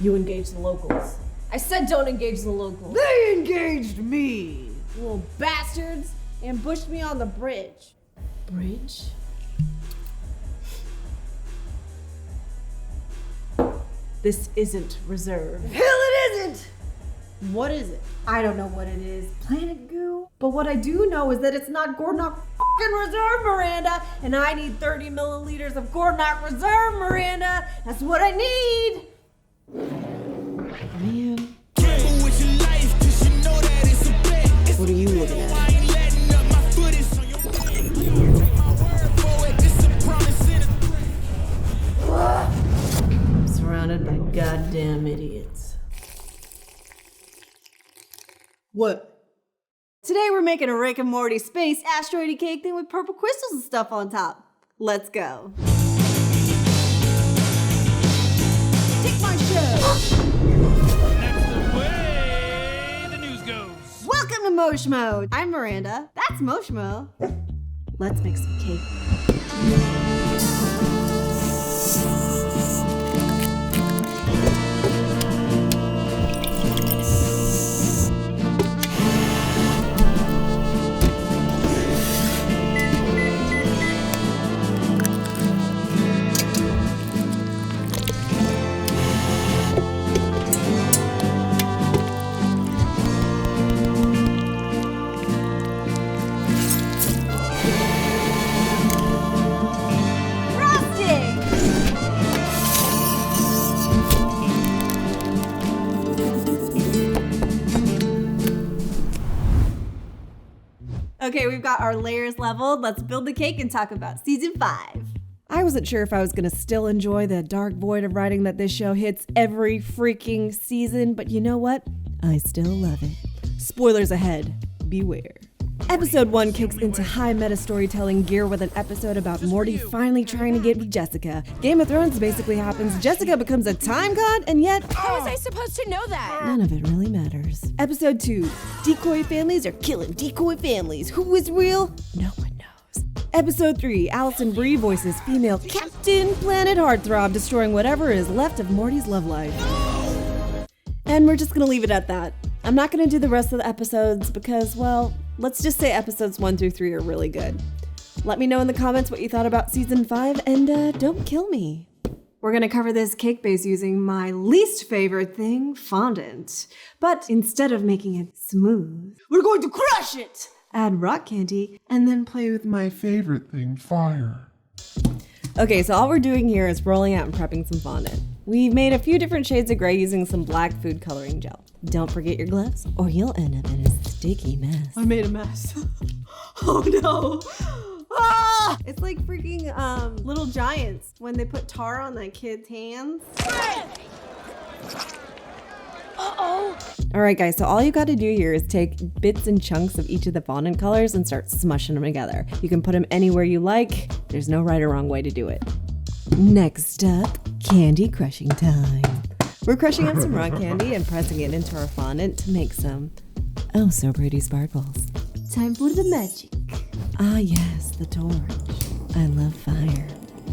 You engage the locals. I said don't engage the locals. They engaged me! Little bastards ambushed me on the bridge. Bridge? This isn't reserve. Hell it isn't! What is it? I don't know what it is. Planet goo? But what I do know is that it's not Gordnock f***ing Reserve, Miranda! And I need 30 milliliters of Gordnock Reserve, Miranda! That's what I need! Man. What are you looking at? I'm surrounded by goddamn idiots. What? Today we're making a Rick and Morty space asteroid cake thing with purple crystals and stuff on top. Let's go. Take my show. That's the way the news goes. Welcome to Moshmo. I'm Miranda. That's Moshmo. Let's make some cake. Okay, we've got our layers leveled. Let's build the cake and talk about season 5. I wasn't sure if I was gonna still enjoy the dark void of writing that this show hits every freaking season, but you know what? I still love it. Spoilers ahead. Beware. Episode 1 kicks into high meta storytelling gear with an episode about Morty finally trying to get with Jessica. Game of Thrones basically happens, Jessica becomes a time god, and yet How was I supposed to know that? none of it really matters. Episode 2, decoy families are killing decoy families. Who is real? No one knows. Episode 3, Allison Brie voices female Captain Planet Heartthrob, destroying whatever is left of Morty's love life. And we're just gonna leave it at that. I'm not gonna do the rest of the episodes because, well, let's just say episodes 1 through 3 are really good. Let me know in the comments what you thought about season 5, and don't kill me. We're gonna cover this cake base using my least favorite thing, fondant. But instead of making it smooth, We're going to crush it! add rock candy and then play with My favorite thing, fire. Okay, so all we're doing here is rolling out and prepping some fondant. We've made a few different shades of gray using some black food coloring gel. Don't forget your gloves or you'll end up in a sticky mess. I made a mess. Oh no! Ah! It's like freaking Little Giants when they put tar on that kid's hands. Alright guys, so all you gotta do here is take bits and chunks of each of the fondant colors and start smushing them together. You can put them anywhere you like. There's no right or wrong way to do it. Next up, candy crushing time. We're crushing up some rock candy and pressing it into our fondant to make some oh so pretty sparkles. Time for the magic. Ah yes, the torch. I love fire.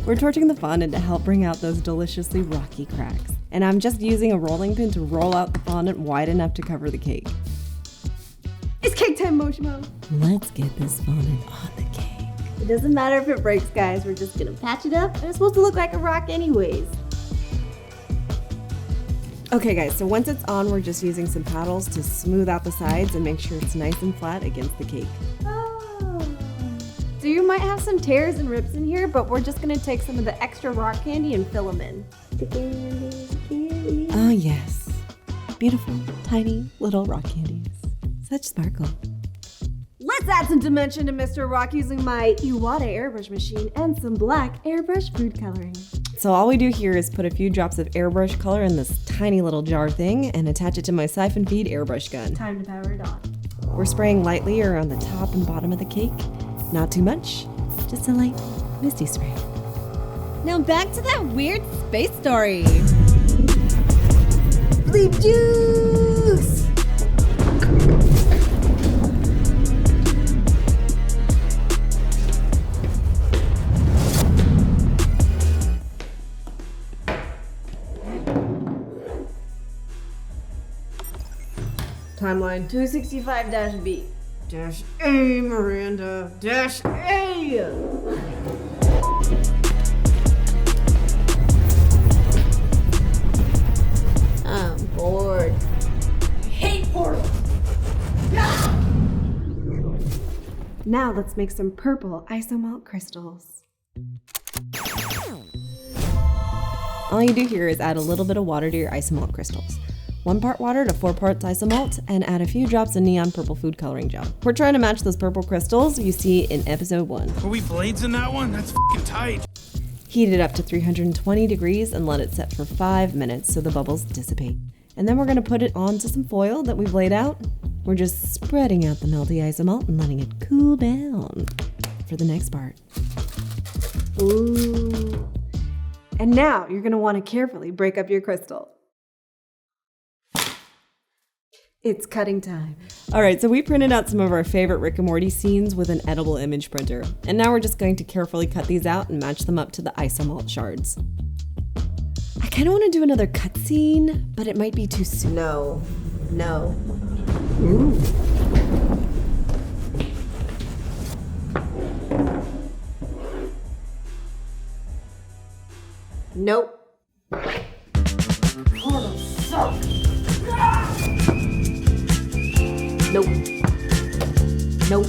We're torching the fondant to help bring out those deliciously rocky cracks. And I'm just using a rolling pin to roll out the fondant wide enough to cover the cake. It's cake time, Moshmo. Let's get this fondant on the cake. It doesn't matter if it breaks, guys. We're just gonna patch it up. And it's supposed to look like a rock anyways. Okay guys, so once it's on, we're just using some paddles to smooth out the sides and make sure it's nice and flat against the cake. Oh. So you might have some tears and rips in here, but we're just gonna take some of the extra rock candy and fill them in. Oh yes, beautiful, tiny little rock candies. Such sparkle. Let's add some dimension to Mr. Rock using my Iwata airbrush machine and some black airbrush food coloring. So all we do here is put a few drops of airbrush color in this tiny little jar thing and attach it to my siphon feed airbrush gun. Time to power it on. We're spraying lightly around the top and bottom of the cake. Not too much, just a light misty spray. Now back to that weird space story. Bleep juice! Timeline 265-B. -A, Miranda. -A. I'm bored. I hate portals. Now let's make some purple isomalt crystals. All you do here is add a little bit of water to your isomalt crystals. 1 part water to 4 parts isomalt, and add a few drops of neon purple food coloring gel. We're trying to match those purple crystals you see in episode 1. Are we blades in that one? That's f***ing tight. Heat it up to 320 degrees and let it set for 5 minutes so the bubbles dissipate. And then we're gonna put it onto some foil that we've laid out. We're just spreading out the melty isomalt and letting it cool down for the next part. Ooh. And now you're gonna wanna carefully break up your crystal. It's cutting time. All right, so we printed out some of our favorite Rick and Morty scenes with an edible image printer. And now we're just going to carefully cut these out and match them up to the isomalt shards. I kind of want to do another cut scene, but it might be too soon. No. No. Ooh. Nope. Nope. Nope.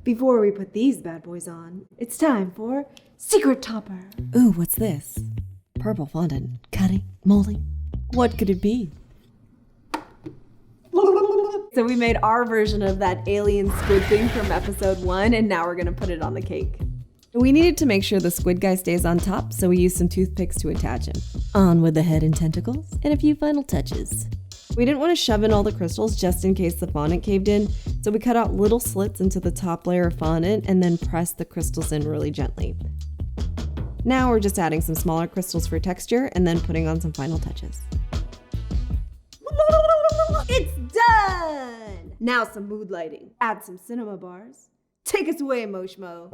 Before we put these bad boys on, it's time for Secret Topper. Ooh, what's this? Purple fondant. Cutting? Molding? What could it be? So we made our version of that alien squid thing from episode 1, and now we're gonna put it on the cake. We needed to make sure the squid guy stays on top, so we used some toothpicks to attach him. On with the head and tentacles, and a few final touches. We didn't want to shove in all the crystals just in case the fondant caved in, so we cut out little slits into the top layer of fondant and then pressed the crystals in really gently. Now we're just adding some smaller crystals for texture and then putting on some final touches. It's done! Now some mood lighting. Add some cinema bars. Take us away, Moshmo.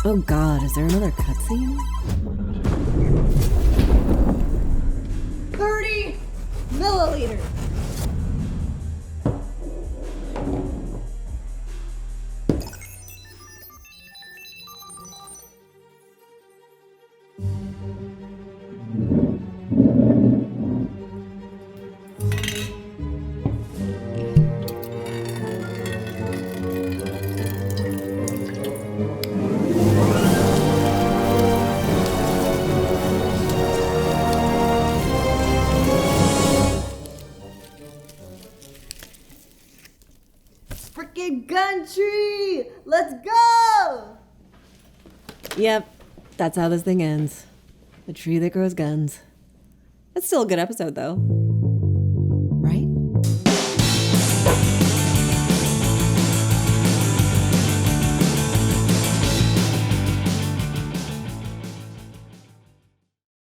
Oh god, is there another cutscene? 30 milliliters. Frickin' gun tree! Let's go! Yep, that's how this thing ends. A tree that grows guns. It's still a good episode though.